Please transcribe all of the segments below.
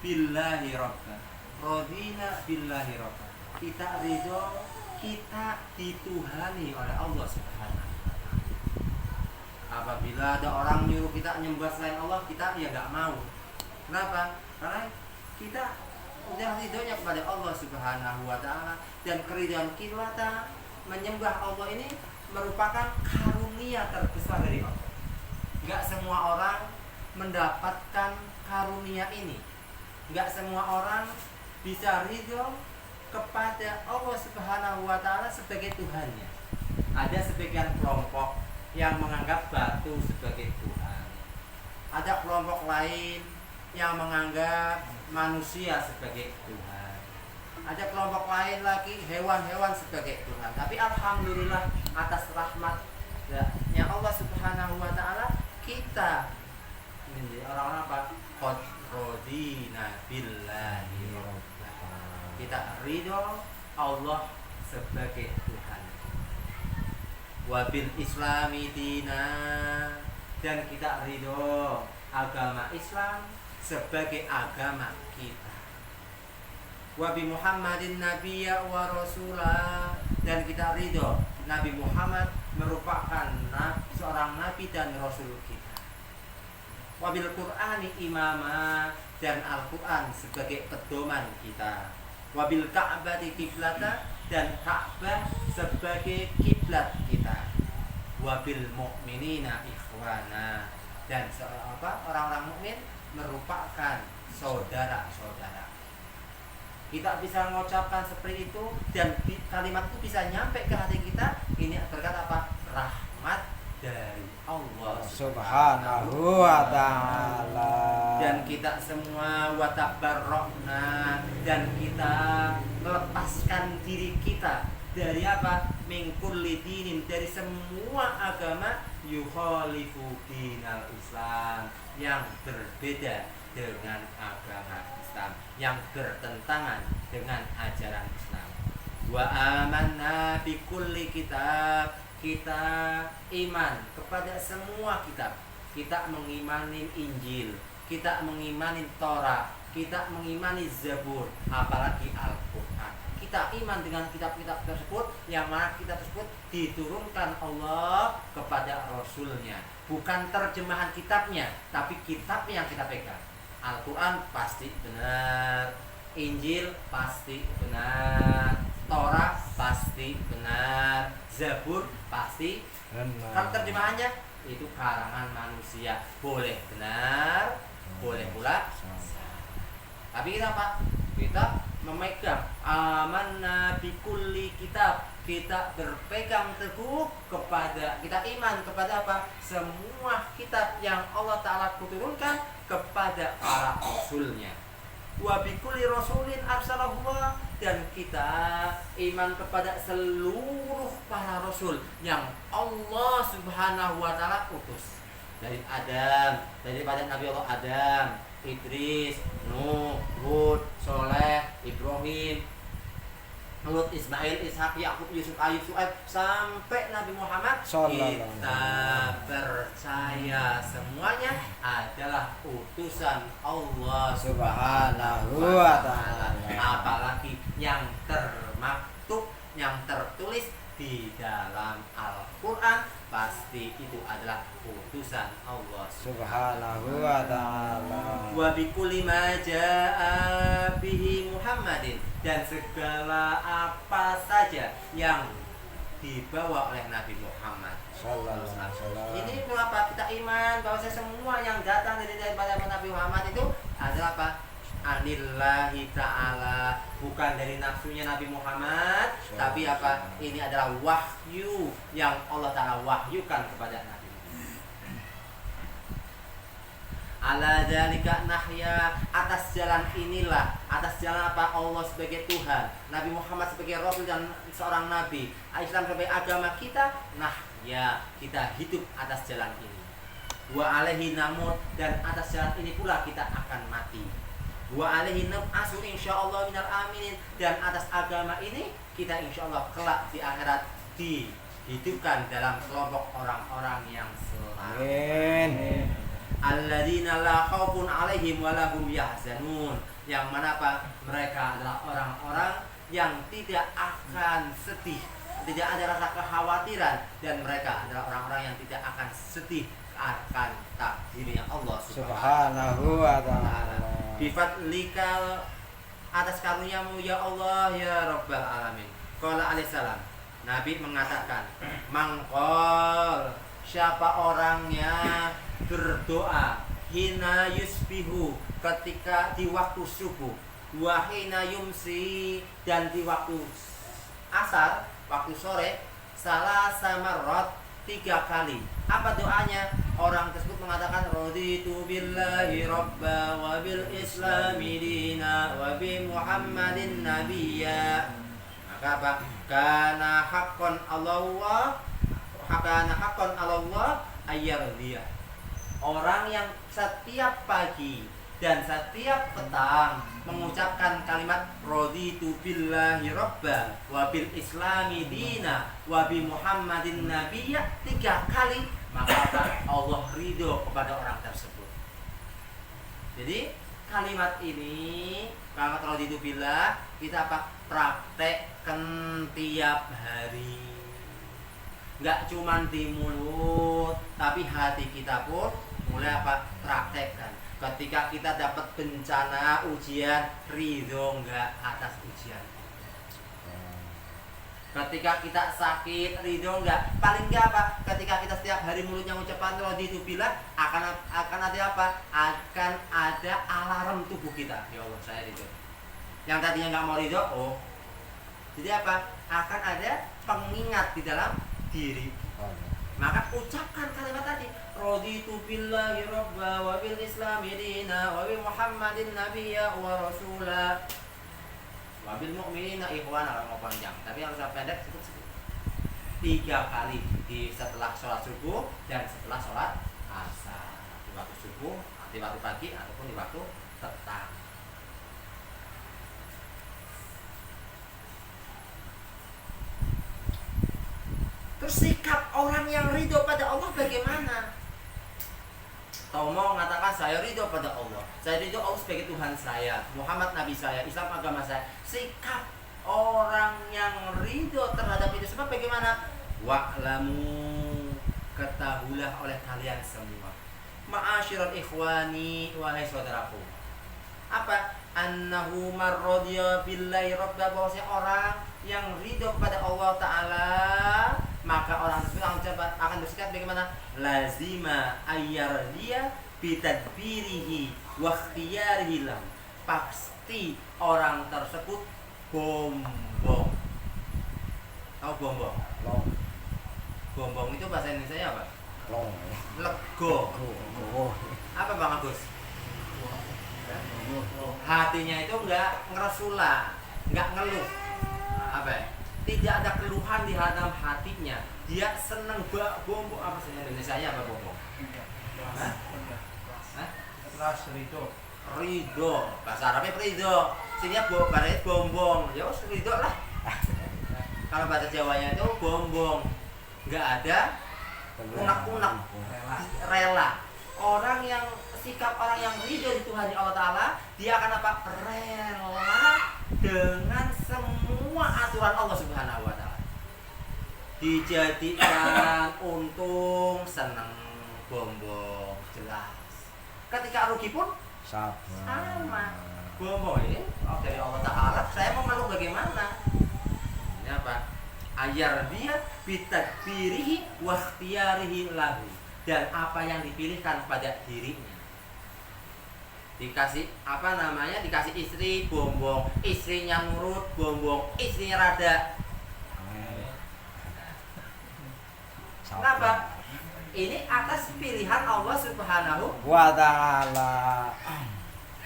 billahi rabba. Radina billahi rabba. Kita ridho, kita dituhani oleh Allah Subhanahu wa taala. Apabila ada orang nyuruh kita nyembah selain Allah, kita ya nggak mau. Kenapa? Karena kita udah ridhonya kepada Allah Subhanahu wa taala, dan keridhaan kita menyembah Allah ini merupakan karunia terbesar dari Allah. Nggak semua orang mendapatkan karunia ini. Nggak semua orang bisa ridho kepada Allah Subhanahu wa taala sebagai Tuhannya. Ada sebagian kelompok yang menganggap batu sebagai Tuhan. Ada kelompok lain yang menganggap manusia sebagai Tuhan. Ada kelompok lain lagi hewan-hewan sebagai Tuhan. Tapi alhamdulillah atas rahmatnya Allah Subhanahu wa taala, kita ini orang-orang apa? Qad radina billahi rabba. Kita ridho Allah sebagai Tuhan. Wa bil islami dina, dan kita ridho agama Islam sebagai agama kita. Wa bi Muhammadin nabiyya wa rasulah, dan kita ridho Nabi Muhammad merupakan seorang nabi dan rasul kita. Wabil Qur'ani imama, dan Al-Quran sebagai pedoman kita. Wabil Ka'bati kiblata, dan Ka'bah sebagai kiblat kita. Wabil mu'minina ikhwana, dan orang-orang mukmin merupakan saudara-saudara. Kita bisa mengucapkan seperti itu, dan kalimat itu bisa nyampe ke hati kita. Ini berkat apa? Rahmat dari Allah Subhanahu wa ta'ala. Dan kita semua watabarrokna, dan kita melepaskan diri kita dari apa? Min kulli dinin, dari semua agama yukhalifu dinal Islam, yang berbeda dengan agama Islam, yang bertentangan dengan ajaran Islam. Wa amanna bi kulli kitab, kita iman kepada semua kitab. Kita mengimani Injil, kita mengimani Torah, kita mengimani Zabur, apalagi Al-Quran. Kita iman dengan kitab-kitab tersebut, yang mana kitab tersebut diturunkan Allah kepada Rasulnya. Bukan terjemahan kitabnya, tapi kitab yang kita pegang. Al-Quran pasti benar, Injil pasti benar, Torah pasti benar, Zabur pasti benar. Kalau terjemahannya itu karangan manusia, boleh benar, boleh pula salah. Tapi kita apa? Kita memegang amanna bi kulli kitab. Kita berpegang teguh kepada, kita iman kepada apa? Semua kitab yang Allah Ta'ala turunkan kepada para rasulnya. Wa bi kulli rasulin arsalahullah, dan kita iman kepada seluruh para rasul yang Allah Subhanahu wa taala utus. Dari Adam, daripada Nabi Allah Adam, Idris, Nuh, Hud, Soleh, Ibrahim, Lut, Ismail, Ishak, Yakub, Yusuf, Ayub, Su'aib, sampai Nabi Muhammad. Kita percaya semuanya adalah utusan Allah Subhanahu wa ta'ala. Apalagi yang termaktub, yang tertulis di dalam Al-Quran, pasti itu adalah utusan Allah Subhanahu wa ta'ala. Wa bikulli ma jaa bihi Muhammadin, dan segala apa saja yang dibawa oleh Nabi Muhammad sallallahu alaihi wasallam. Ini mengapa kita iman bahwa semua yang datang daripada Nabi Muhammad itu adalah apa? Anillahi ta'ala, bukan dari nafsunya Nabi Muhammad, tapi apa? Ini adalah wahyu yang Allah Ta'ala wahyukan kepada Nabi. Ala dzalika nahya, atas jalan inilah, atas jalan apa? Allah sebagai Tuhan, Nabi Muhammad sebagai Rasul dan seorang Nabi, Islam sebagai agama kita, nahya, kita hidup atas jalan ini. Wa alaihi namut, dan atas jalan ini pula kita akan mati. Wa alaihi nab'asu insyaallah minal aminin, dan atas agama ini kita insyaallah kelak di akhirat dihidupkan dalam kelompok orang-orang yang selamat. Amin. alladzina la khaufun 'alaihim wa lahum yahzanun. Yang mana apa? Mereka adalah orang-orang yang tidak akan sedih, tidak ada rasa kekhawatiran, dan mereka adalah orang-orang yang tidak akan sedih akan takdirnya Allah Subhanahu wa ta'ala. Bifadlika, atas karuniamu ya Allah ya Rabbal Alamin. Qala alaihissalam, Nabi mengatakan, mangkol, siapa orangnya berdoa hina yusbihu, ketika di waktu subuh, wa hina yumsi, dan di waktu asar, waktu sore, salah samarot, 3 kali. Apa doanya? Orang tersebut mengatakan raditu billahi rabba wa bil islami dina wa bi muhammadin nabiyya. Maka apa? Kana haqqan Allah ayyardiyah. Orang yang setiap pagi dan setiap petang mengucapkan kalimat raditu billahi rabba wa bil islami dina wa bi muhammadin nabiyya 3 kali, maka Allah ridho kepada orang tersebut. Jadi kalimat ini, kalimat raditu billah, kita apa? Praktekkan tiap hari. Enggak cuma di mulut, tapi hati kita pun mulai apa? Praktekkan. Ketika kita dapat bencana, ujian, ridho enggak atas ujian? Ketika kita sakit, ridho enggak? Paling enggak apa? Ketika kita setiap hari mulutnya ucapan raditu billah, akan ada apa? Akan ada alarm tubuh kita. Ya Allah, saya ridho. Yang tadinya enggak mau ridho, oh. Jadi apa? Akan ada pengingat di dalam diri. Maka ucapkan kalimat tadi, raditu billahi rabba wa bil islami dina wa bi muhammadin nabiyya wa rasula wa bil mu'minina ikhwana. Kalau mau panjang, tapi harus pendek, cukup 3 kali di setelah sholat subuh dan setelah sholat asar, di waktu subuh, di waktu pagi, ataupun di waktu petang. Terus sikap orang yang ridho pada Allah bagaimana? Tomo mengatakan saya ridho pada Allah, saya ridho Allah sebagai Tuhan saya, Muhammad Nabi saya, Islam agama saya. Sikap orang yang ridho terhadap itu sebab bagaimana? Wa'lamu, ketahuilah oleh kalian semua, ma'asyiral ikhwani, wahai saudaraku, apa? Annahu marradiya billahi rabba, bahwasanya orang yang ridho kepada Allah Ta'ala, maka orang tersebut akan bersikap bagaimana? Lazima ayyardiya bitadbirihi wa ikhtiyarihi lahu. Pasti orang tersebut bombong. Tahu bombong? Bombong itu bahasa Indonesia apa? Lego. Apa Bang Agus? Hatinya itu enggak ngeresula, enggak ngeluh. Apa ya? Tidak ada keluhan di dalam hatinya. Dia senang bombong. Apa sih Indonesia apa bombong? Ridho. Bahasa Arabnya ridho. Sininya bombong. Ya wis ridho lah. Kalau bahasa Jawanya itu bombong. Enggak ada unek-unek. Rela. Orang yang sikap orang yang ridho di Tuhan Allah Ta'ala, dia akan apa? Rela dengan semua aturan Allah Subhanahu wa Ta'ala. Dijadikan untung, seneng, bombong, jelas. Ketika rugi pun sama. Bombong ini dari Allah Ta'ala, saya mau ngeluh bagaimana? Ini apa? Ayar dia bitadbirihi wa ikhtiyarihi lahu, dan apa yang dipilihkan pada dirinya. Dikasih apa namanya, dikasih istri bombong, istrinya nurut bombong, istrinya rada. Kenapa? Ini atas pilihan Allah Subhanahu wa ta'ala.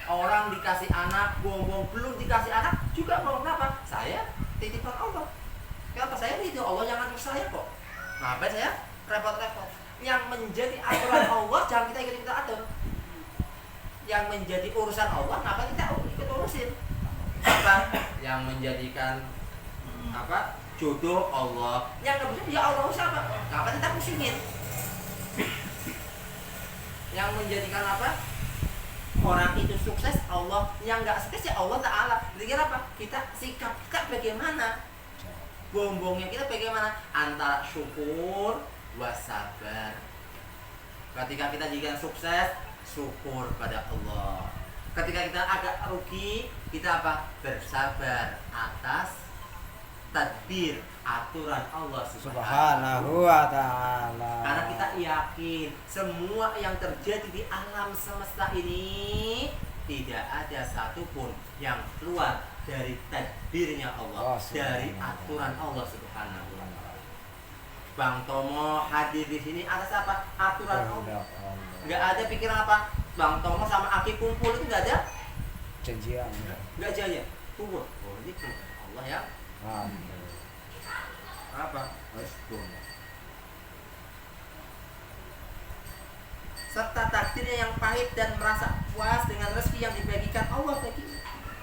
Orang dikasih anak bombong, belum dikasih anak juga bombong. Kenapa? Saya titipan Allah. Kenapa? Saya ridho Allah yang ngatur saya kok. Ngapain saya repot-repot? Yang menjadi aturan Allah jangan kita ikut atur. Yang menjadi urusan Allah kenapa kita ikut urusin? Apa? Yang menjadikan apa? Jodoh Allah. Yang kemudian ya Allah siapa? Kenapa kita pusingin? Yang menjadikan apa? Orang itu sukses, Allah. Yang nggak sukses ya Allah Ta'ala. Jadi apa? Kita sikap kita bagaimana? Bombongnya kita bagaimana? Antara syukur wasabar. Ketika kita jika sukses, syukur pada Allah. Ketika kita agak rugi, kita apa? Bersabar atas tadbir aturan Allah Subhanahu wa ta'ala. Karena kita yakin semua yang terjadi di alam semesta ini tidak ada satupun yang keluar dari tadbirnya Allah, dari aturan Allah Subhanahu wa ta'ala. Bang Tomo hadir di sini atas apa? Aturan Allah. Nggak ada pikiran apa? Bang Tomo sama Aki kumpul itu nggak ada Janjian. nggak janji. Tunggu. Oh, ini Allah ya. Apa? Serta takdirnya yang pahit dan merasa puas dengan rezeki yang dibagikan Allah bagi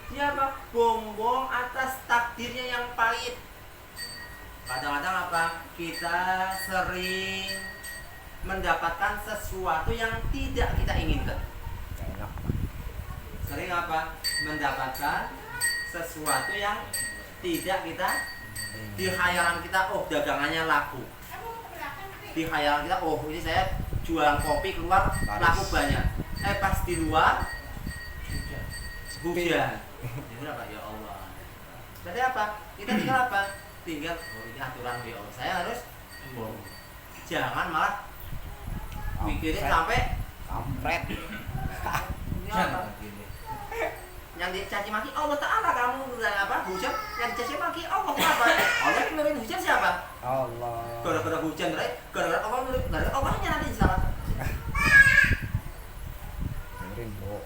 dia apa? Bombong atas takdirnya yang pahit. Kadang-kadang apa? Kita sering mendapatkan sesuatu yang tidak kita inginkan. Sering apa? Mendapatkan sesuatu yang tidak kita di khayalan kita, oh dagangannya laku. Di khayalan kita, oh ini saya jualan kopi keluar laku banyak. Pas di luar hujan. Jadi apa? Ya Allah. Berarti apa? Kita tinggal apa? Tinggal oh ini aturan ya Allah. Saya harus jangan malah mikirin sampai kampret. Ini apa? Yang dicaci maki Allah Ta'ala, kamu apa? Hujan yang dicaci maki Allah apa? Allah yang nurunin hujan siapa? Allah. Gara-gara hujan, gara-gara Allah nurunin, gara-gara Allahnya nanti salah. Dengerin, Bro.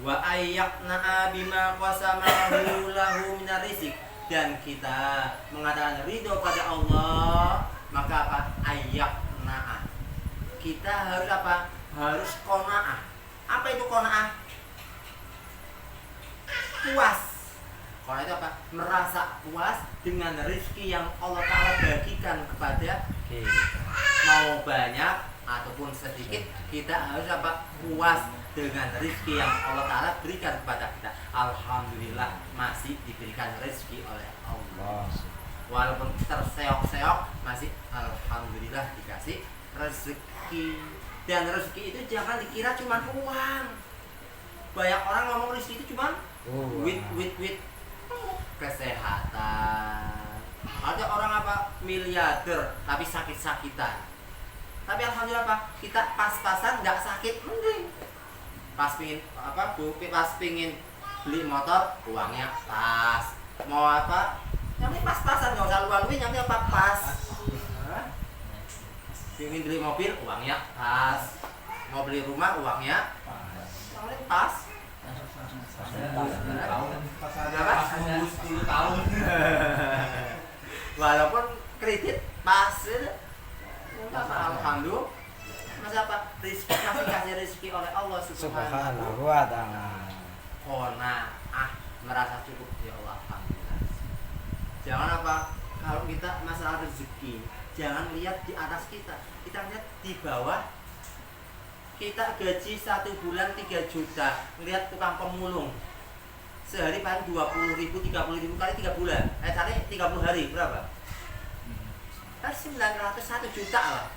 Wa ayyaqna bima qasamahu lahu minar rizq, dan kita mengatakan ridho pada Allah, maka apa? Ayyaqna. Kita harus apa? Harus qanaah. Apa itu qanaah? Puas. Qanaah itu apa? Merasa puas dengan rezeki yang Allah Ta'ala bagikan kepada kita. Mau banyak ataupun sedikit, kita harus apa? Puas dengan rezeki yang Allah Ta'ala berikan kepada kita. Alhamdulillah masih diberikan rezeki oleh Allah. Walaupun terseok-seok, masih alhamdulillah dikasih rezeki. Dan rezeki itu jangan dikira cuma uang. Banyak orang ngomong rezeki itu cuma duit, kesehatan. Ada orang apa? Miliarder tapi sakit-sakitan. Tapi alhamdulillah apa? Kita pas-pasan nggak sakit, mending. Pas pingin apa? Pas pingin beli motor, uangnya pas. Mau apa? Yang ini pas-pasan, nggak usah luar-luar, yang ini apa? Pas. Pingin beli mobil, uangnya pas. Mau beli rumah, uangnya pas. Berapa? 10 tahun. Walaupun kredit pas, alhamdulillah. Masih apa? Rizki masih kasih rezeki oleh Allah Subhanahu wa ta'ala. Qanaah, merasa cukup ya Allah, alhamdulillah. Jangan apa? Kalau kita masalah rezeki, jangan lihat di atas kita lihat di bawah. Kita gaji 1 bulan 3 juta, lihat tukang pemulung sehari paling 20.000, 30.000 kali 3 bulan, kali 30 hari berapa? Kan 901 juta lah,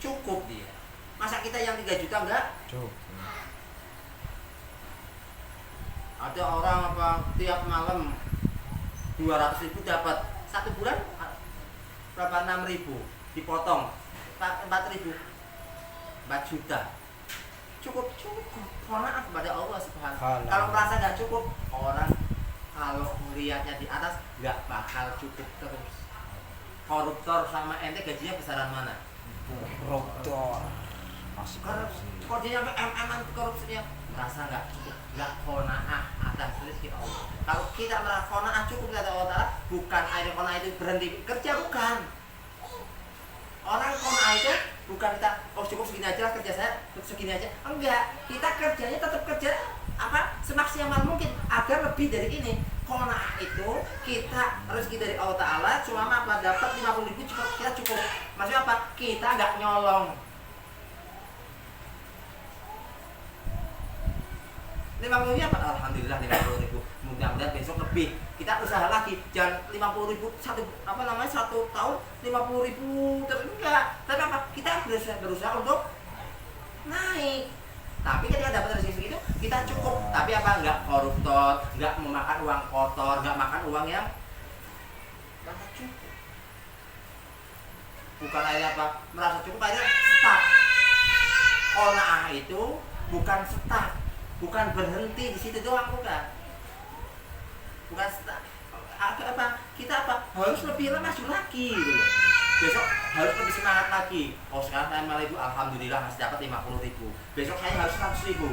cukup dia. Masa kita yang 3 juta enggak? Cukup. Ada orang apa tiap malam 200.000 dapat 1 bulan berapa? 6.000 dipotong 4.000, 4 juta. Cukup. Qanaah kepada Allah Subhanahu. Kalau merasa nggak cukup, orang kalau melihatnya di atas nggak bakal cukup terus. Koruptor sama ente gajinya besaran mana? Koruptor. Masih korupsi. Kok dia sampai MM korupsinya? Merasa nggak cukup, nggak qanaah atas rezeki Allah. Kalau kita merasa qanaah cukup kata Allah Ta'ala, bukan akhirnya qanaah itu berhenti kerja, bukan. Orang qanaah itu bukan kita cukup segini aja lah, kerja saya segini aja. Enggak, kita kerjanya tetap kerja apa semaksimal mungkin agar lebih dari ini. Qanaah itu kita rezeki dari Allah Ta'ala cuma apa dapat 50.000 cukup, kita cukup. Maksudnya apa? Kita nggak nyolong. 50 ribu apa? Alhamdulillah 50 ribu. Mudah-mudahan besok lebih. Kita usaha lagi. Jangan 50 ribu satu tahun 50 ribu terus enggak. Tapi apa? Kita berusaha untuk naik. Tapi ketika dapat rezeki itu kita cukup. Tapi apa? Enggak koruptor, enggak memakan uang kotor, enggak makan uang yang merasa cukup. Bukan akhirnya apa? Merasa cukup akhirnya stuck. Qanaah itu bukan stuck. Bukan berhenti di situ doang, bukan apa kita apa harus lebih maju lagi gitu loh. Besok harus lebih semangat lagi. Oh sekarang saya malah itu alhamdulillah masih dapat 50 ribu. Besok saya harus 100 ribu.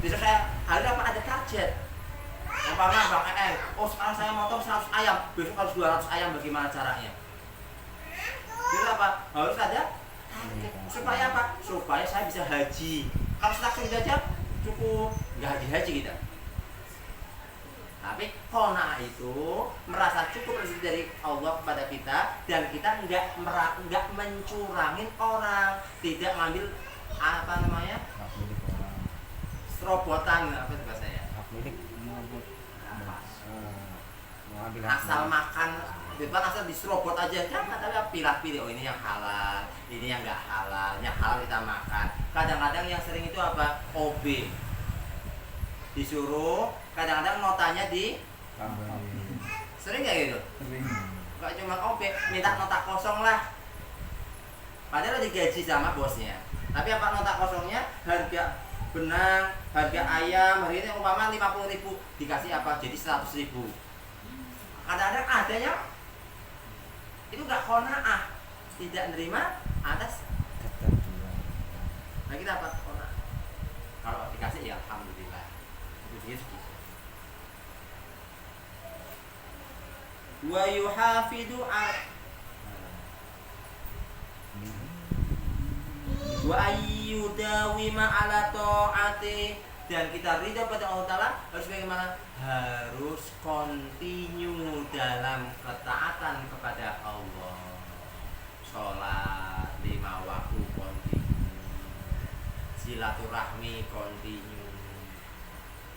Besok saya harus apa ada target. Umpama Bang oh sekarang saya motong 100 ayam, besok harus 200 ayam, bagaimana caranya? Jadi apa harus ada target supaya apa? Supaya saya bisa haji. Kalau langsung aja cukup nggak haji kita. Tapi qanaah itu merasa cukup rezeki dari Allah kepada kita dan kita nggak mencurangin orang, tidak ngambil apa namanya serobotan apa itu bahasanya? Hak milik mengambil Asal makan, bukan asal diserobot aja jangan, tapi pilih-pilih oh ini yang halal, ini yang nggak halal, yang halal kita makan. Kadang-kadang yang sering itu apa? OB disuruh, kadang-kadang notanya di sering kayak gitu. Gak cuma OB, minta nota kosong lah. Padahal digaji sama bosnya. Tapi apa nota kosongnya? Harga benang, harga ayam, hari ini umpama 50 ribu dikasih apa? Jadi 100 ribu. Kadang-kadang ada yang itu gak qanaah, tidak nerima atas ketentuan. nah kita apa? Qanaah. Kalau dikasih ya alhamdulillah. Itu rezeki. Wa yuhafidu wa ayyudawima ala ta'ati, dan kita ridha pada Allah Ta'ala harus bagaimana? Harus continue dalam ketaatan kepada Allah. Sholat 5 waktu continue, silaturahmi continue,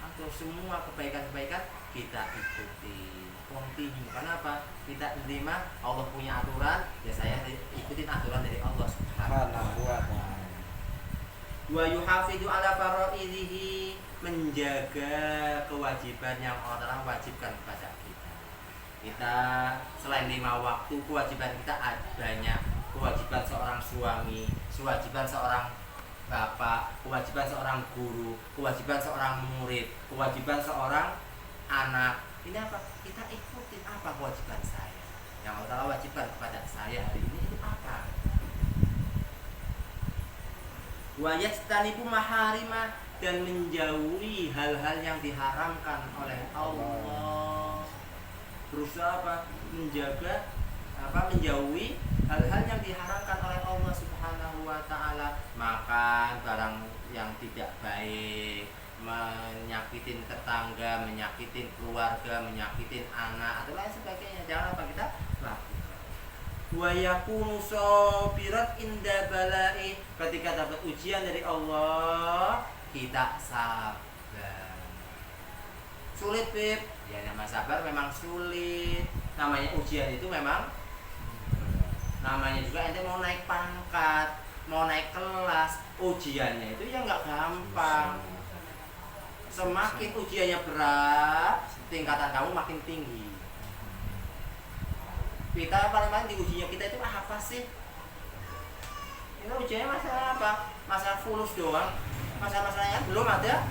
atau semua kebaikan-kebaikan kita ikuti continue. Karena apa? Kita menerima Allah punya aturan, ya saya ikutin aturan dari Allah Subhanahu wa ta'ala. Wa yuhafidu ala faraidihi, menjaga kewajiban yang Allah wajibkan kepada kita. Kita selain 5 waktu, kewajiban kita banyak. Kewajiban seorang suami, kewajiban seorang bapak, kewajiban seorang guru, kewajiban seorang murid, kewajiban seorang anak. Ini apa? Kita ikutin apa kewajiban saya yang Allah wajibkan kepada saya hari ini, itu apa? Wa yastanibu maharima, dan menjauhi hal-hal yang diharamkan oleh Allah. Berusaha apa? Menjauhi hal-hal yang diharamkan oleh Allah Subhanahu wa ta'ala. Makan barang yang tidak baik, menyakitin tetangga, menyakitin keluarga, menyakitin anak atau lain sebagainya. Jangan apa kita lakukan. Wa yakunu sabiran inda bala'i, ketika dapat ujian dari Allah kita sabar. Sulit Bib, ya nama sabar memang sulit. Namanya ujian itu memang, namanya juga ente mau naik pangkat, mau naik kelas, ujiannya itu ya nggak gampang. Semakin ujiannya berat, tingkatan kamu makin tinggi. Kita paling-paling di ujinya kita itu apa sih? Ini ujiannya masalah apa? Masalah fulus doang. Masalah-masalahnya belum ada.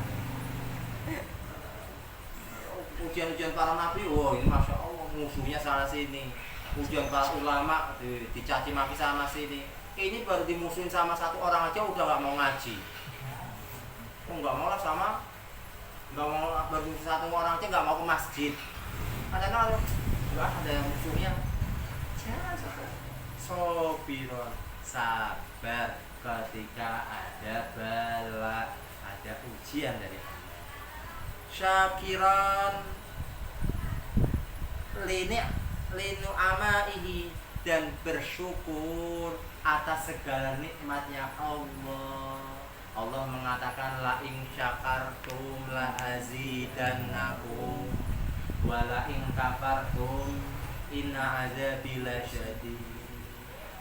Ujian-ujian para nabi, oh ini masya Allah musuhnya salah sini. Ujian para ulama dicaci maki sama sini. Ini baru dimusuhin sama satu orang aja udah nggak mau ngaji. Nggak mau lah sama, nggak mau baru satu orang aja nggak mau ke masjid. Kadang-kadang nggak ada yang musuhnya. Sobiron, sabar ketika ada bala, ada ujian dari Allah. Syakiran linu amaihi, dan bersyukur atas segala nikmatnya Allah. Allah mengatakan la in syakartum la azidannakum wa la in kafartum inna azabi lasyadid.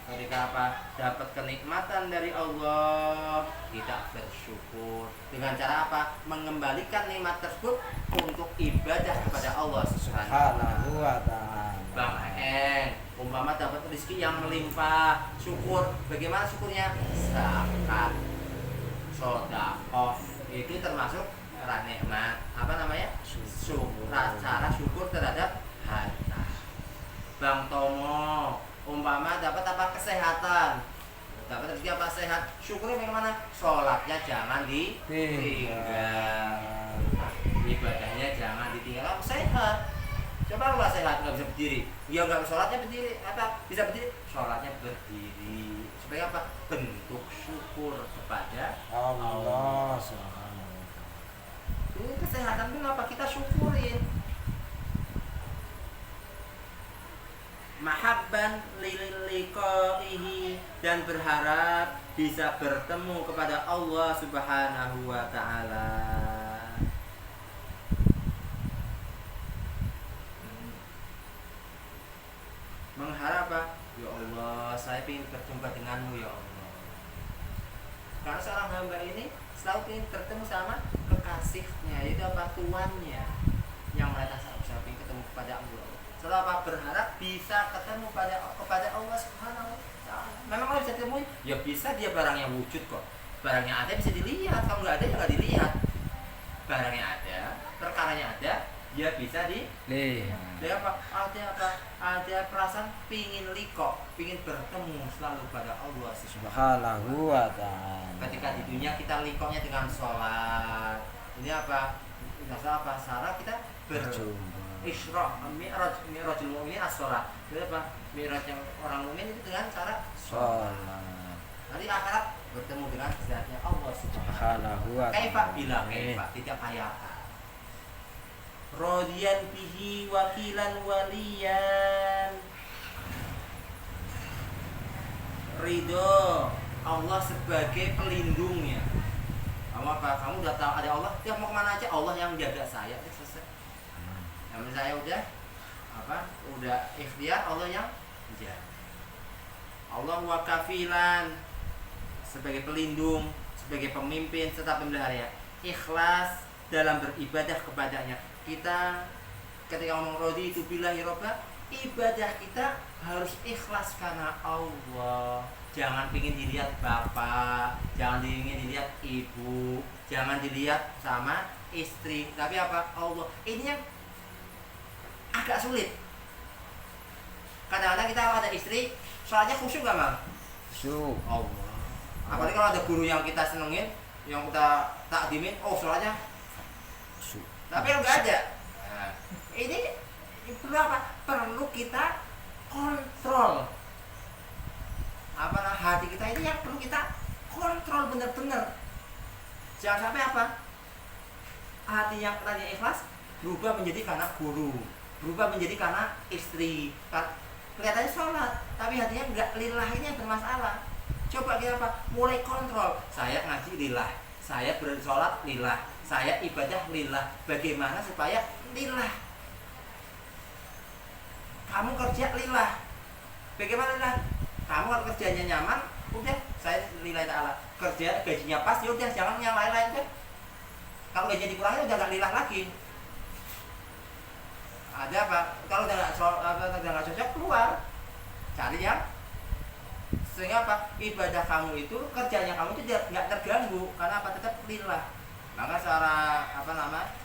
Ketika apa? Dapat kenikmatan dari Allah, kita bersyukur. Dengan cara apa? Mengembalikan nikmat tersebut untuk ibadah kepada Allah Subhanahu wa ta'ala. Bang umpama dapat rezeki yang melimpah, syukur. Bagaimana syukurnya? Zakat, sedekah, itu termasuk nikmat. Apa namanya? Syukur. Cara syukur terhadap harta. Bang Tomo, umpama dapat apa? Kesehatan, dapat rezeki apa? Sehat. Syukurnya bagaimana? Sholatnya jangan ditinggal, ibadahnya jangan ditinggal. Sehat, coba kalau sehat nggak bisa berdiri, ya nggak sholatnya berdiri, apa bisa berdiri? Sholatnya berdiri. Supaya apa? Bentuk syukur kepada Allah Subhanahu wa ta'ala. ini kesehatan itu apa? Kita syukurin. Mahabban liliqaihi, dan berharap bisa bertemu kepada Allah Subhanahu wa ta'ala. Mengharap apa? Ya Allah, saya ingin berjumpa denganmu ya Allah. Karena seorang hamba ini selalu ingin bertemu sama kekasihnya, yaitu apa? Tuannya. Yang mereka saya ingin ketemu kepada Allah. Selalu apa? Berharap bisa ketemu kepada Allah Subhanahu wa ta'ala. Memang kalau bisa ditemuin, ya bisa, dia barangnya wujud kok. Barangnya ada bisa dilihat, kalau nggak ada ya nggak dilihat. Barangnya ada, perkaranya ada, dia bisa dilihat. Dia apa? Ada perasaan pingin liko, pingin bertemu selalu pada Allah Subhanahu wa ta'ala. Ketika di dunia kita likonya dengan sholat, ini apa? Apa? Sarah kita Berjumpa. Isra, mi'rajul mu'min as-sholat. Itu apa? Mi'raj yang orang mukmin itu dengan cara sholat. Nanti akhirat bertemu dengan zatnya Allah Subhanahu wa ta'ala. Kaifa bilang kaifa tidak ayat. Rodiyan bihi wakilan waliyan. Ridho Allah sebagai pelindungnya. Kamu apa? Kamu udah tahu ada Allah, dia mau kemana aja Allah yang jaga saya. Selesai. Yang saya udah apa? Udah ikhtiar, Allah yang jaga. Allah wa kafilan, sebagai pelindung, sebagai pemimpin serta pemelihara. Ikhlas dalam beribadah kepadanya. Kita ketika ngomong rodi itu billahi robba, ibadah kita harus ikhlas karena Allah. Jangan pingin dilihat bapak, jangan pingin dilihat ibu, jangan dilihat sama istri, tapi apa? Allah. Ini yang agak sulit. Kadang-kadang kita ada istri, soalnya khusyuk gak Bang? Khusyuk. Allah. Apalagi kalau ada guru yang kita senengin, yang kita takdimin, oh soalnya Khusyuk. tapi yang nggak ada. Nah, ini perlu apa? Perlu kita kontrol. Apa hati kita ini yang perlu kita kontrol benar-benar. Jangan sampai apa? Hati yang tadinya ikhlas berubah menjadi karena guru, berubah menjadi karena istri. Kelihatannya sholat, tapi hatinya nggak lillah, ini yang bermasalah. Coba kita apa? Mulai kontrol. Saya ngaji lillah, saya bersolat lillah, saya ibadah lillah. Bagaimana supaya lillah? Kamu kerja lillah. Bagaimana lillah? Kamu kalau kerjanya nyaman, udah saya lillah ta'ala. Kerja gajinya pas, ya udah jangan yang lain-lain deh. Kalau gajinya dikurangi udah nggak lillah lagi. Ada apa? Kalau udah nggak cocok keluar, cari yang sehingga apa? Ibadah kamu itu, kerjanya kamu itu nggak terganggu karena apa? Tetap lillah. Maka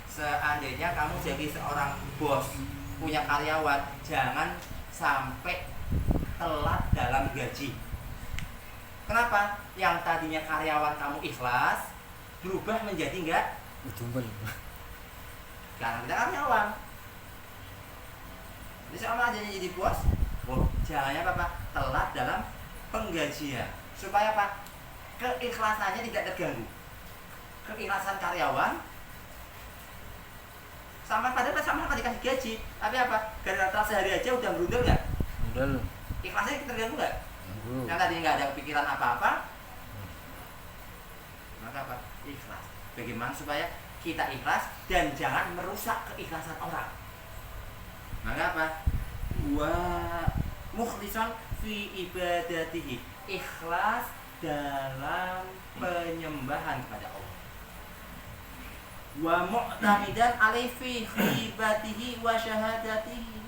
seandainya kamu jadi seorang bos, punya karyawan, jangan sampai telat dalam gaji. Kenapa? Yang tadinya karyawan kamu ikhlas berubah menjadi enggak Tumbel. karena kita karyawan. Jadi sama aja jadi bos, jangannya apa? Telat dalam penggajian. Supaya apa? Keikhlasannya tidak terganggu. Keikhlasan karyawan sama padahal sama dikasih gaji, tapi apa? Gara-gara sehari aja udah berundel nggak? Tumbel. Ikhlasnya terganggu nggak? Ganggu. Yang tadi nggak ada pikiran apa-apa, maka apa? Ikhlas. Bagaimana supaya kita ikhlas dan jangan merusak keikhlasan orang? Maka apa? Wa mukhlisan fi ibadatihi, ikhlas dalam penyembahan kepada Allah. Wa mu'tamidan alaihi fi ibadatihi wa syahadatihi,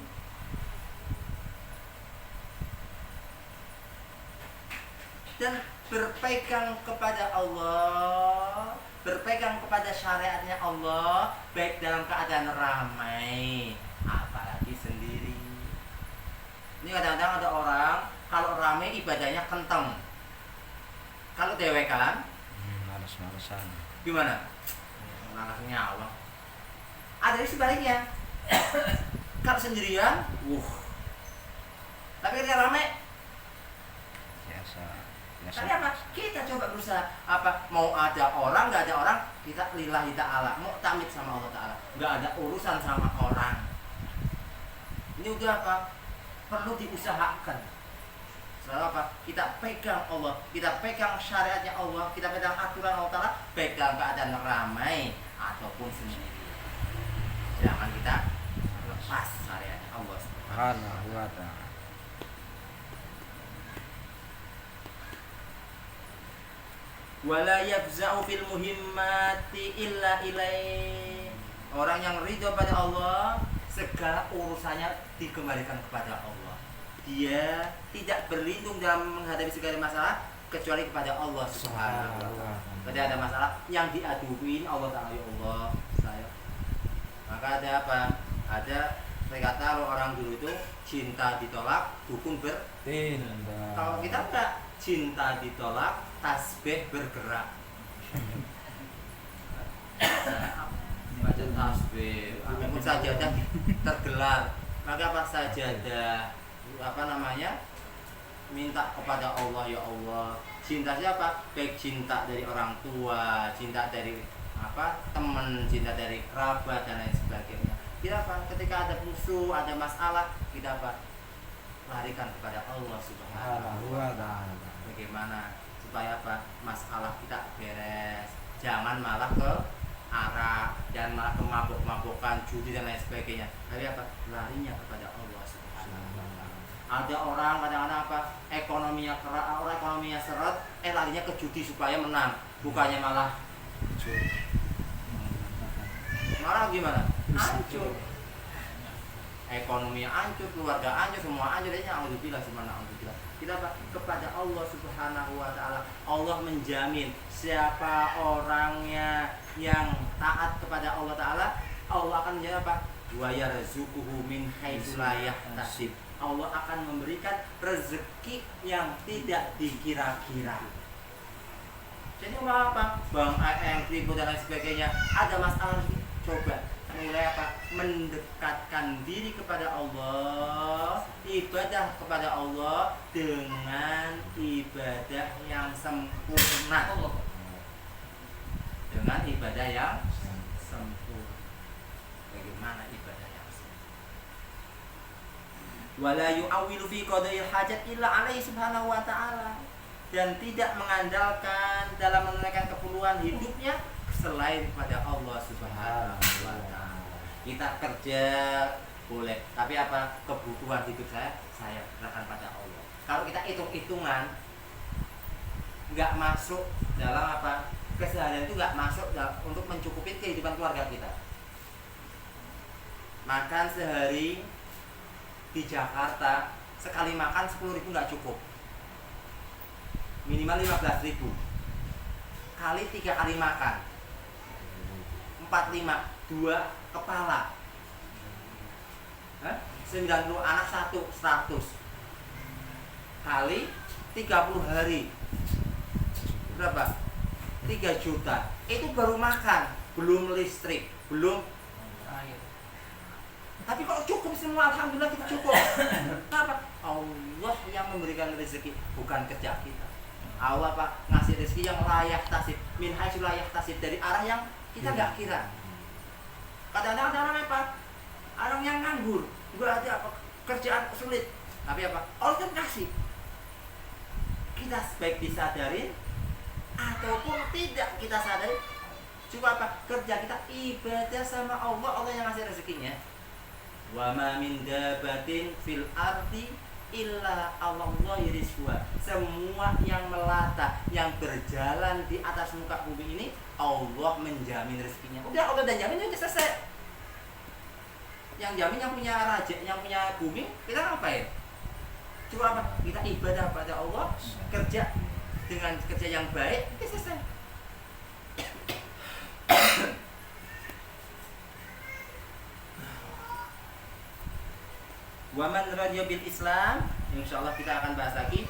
dan berpegang kepada Allah, berpegang kepada syariatnya Allah, baik dalam keadaan ramai apalagi sendiri. Ini kadang-kadang ada orang kalau ramai ibadahnya kenteng, kalau dewekan Males-malesan. gimana? Malas nyawa. Ada yang sebaliknya. Kalau sendirian, tapi ketika ramai, Biasa. tapi apa? Kita coba berusaha apa? Mau ada orang, nggak ada orang, kita lillahi ta'ala, mau tamit sama Allah ta'ala, nggak ada urusan sama orang. Ini udah apa? Perlu diusahakan. Selalu apa? Kita pegang Allah, kita pegang syariatnya Allah, kita pegang aturan Allah ta'ala, baik dalam keadaan ramai ataupun sendiri. Jangan kita lepas syariatnya Allah. Subhanahu wa ta'ala. Wala yafza'u fil muhimmati illa ilaih. Orang yang ridho pada Allah, segala urusannya dikembalikan kepada Allah. Dia tidak berlindung dalam menghadapi segala masalah kecuali kepada Allah Subhanahu wa ta'ala. Ketika ada masalah yang diaduin Allah Ta'ala, ya Allah saya. Maka ada apa? Ada kata kalau orang dulu itu cinta ditolak, dukun Tindak. kalau kita enggak, cinta ditolak, tasbih bergerak. Baca tasbih, ataupun sajadah tergelar. Maka apa sajadah? Apa namanya? Minta kepada Allah, ya Allah. Cinta siapa? Baik cinta dari orang tua, cinta dari apa? Teman, cinta dari kerabat dan lain sebagainya. Kita apa? Ketika ada musuh, ada masalah, kita apa? Larikan kepada Allah Subhanahu wa ta'ala. Bagaimana supaya apa? Masalah kita beres. Jangan malah ke arak, jangan malah ke mabuk-mabukan, judi dan lain sebagainya. Tapi apa? Larinya kepada Allah Subhanahu wa ta'ala. Ada orang kadang-kadang apa? Orang ekonominya seret, larinya ke judi supaya menang. Bukannya malah gimana? Hancur. Ekonominya hancur, keluarga hancur, semua hancur. Ini alhamdulillah, alhamdulillah. Kita apa? Kepada Allah Subhanahu wa ta'ala. Allah menjamin siapa orangnya yang taat kepada Allah ta'ala, Allah akan menjamin apa? Wa yarzuquhu min haitsu la yahtasib. Allah akan memberikan rezeki yang tidak dikira-kira. Jadi mau apa? Bang yang ribut dan lain sebagainya, ada masalah, coba mulai apa? Mendekatkan diri kepada Allah, ibadah kepada Allah dengan ibadah yang sempurna. Dengan ibadah yang sempurna. Bagaimana ibadah yang sempurna? Wala yu'awwilu fi qada'il hajat illa alaihi subhanahu wa ta'ala. Dan tidak mengandalkan dalam menunaikan keperluan hidupnya selain pada Allah Subhanahu wa ta'ala. Kita kerja boleh, tapi apa? Kebutuhan hidup saya serahkan pada Allah. Kalau kita hitung-hitungan nggak masuk dalam apa? Keseharian itu nggak masuk untuk mencukupi kehidupan keluarga kita. Makan sehari di Jakarta sekali makan 10.000 nggak cukup. Minimal 15.000 kali 3 kali makan 45, 2 kepala 90 anak 100 kali 30 hari berapa? 3 juta. Itu baru makan, belum listrik, belum air. Tapi kalau cukup semua, alhamdulillah kita cukup. Kenapa? Allah yang memberikan rezeki, bukan kerja kita. Allah apa? Ngasih rezeki yang layak tasib, min haitsu layak tasib, dari arah yang kita nggak kira. Kadang-kadang ada orang apa? Orang yang nganggur, nggak ada apa, kerjaan sulit, Tapi apa? Allah kan kasih. Kita baik disadarin ataupun tidak kita sadari, cuma apa? Kerja kita ibadah sama Allah, Allah yang ngasih rezekinya. Wa ma min dabatin fil ardi illa Allah rizquha. Semua yang melata, yang berjalan di atas muka bumi ini, Allah menjamin rezekinya. Udah Allah dan jamin, udah selesai. Yang jamin yang punya raja, yang punya bumi, kita ngapain? Cuma apa? Kita ibadah pada Allah, kerja dengan kerja yang baik, itu selesai. Waman radiya bil Islam, insyaallah kita akan bahas lagi.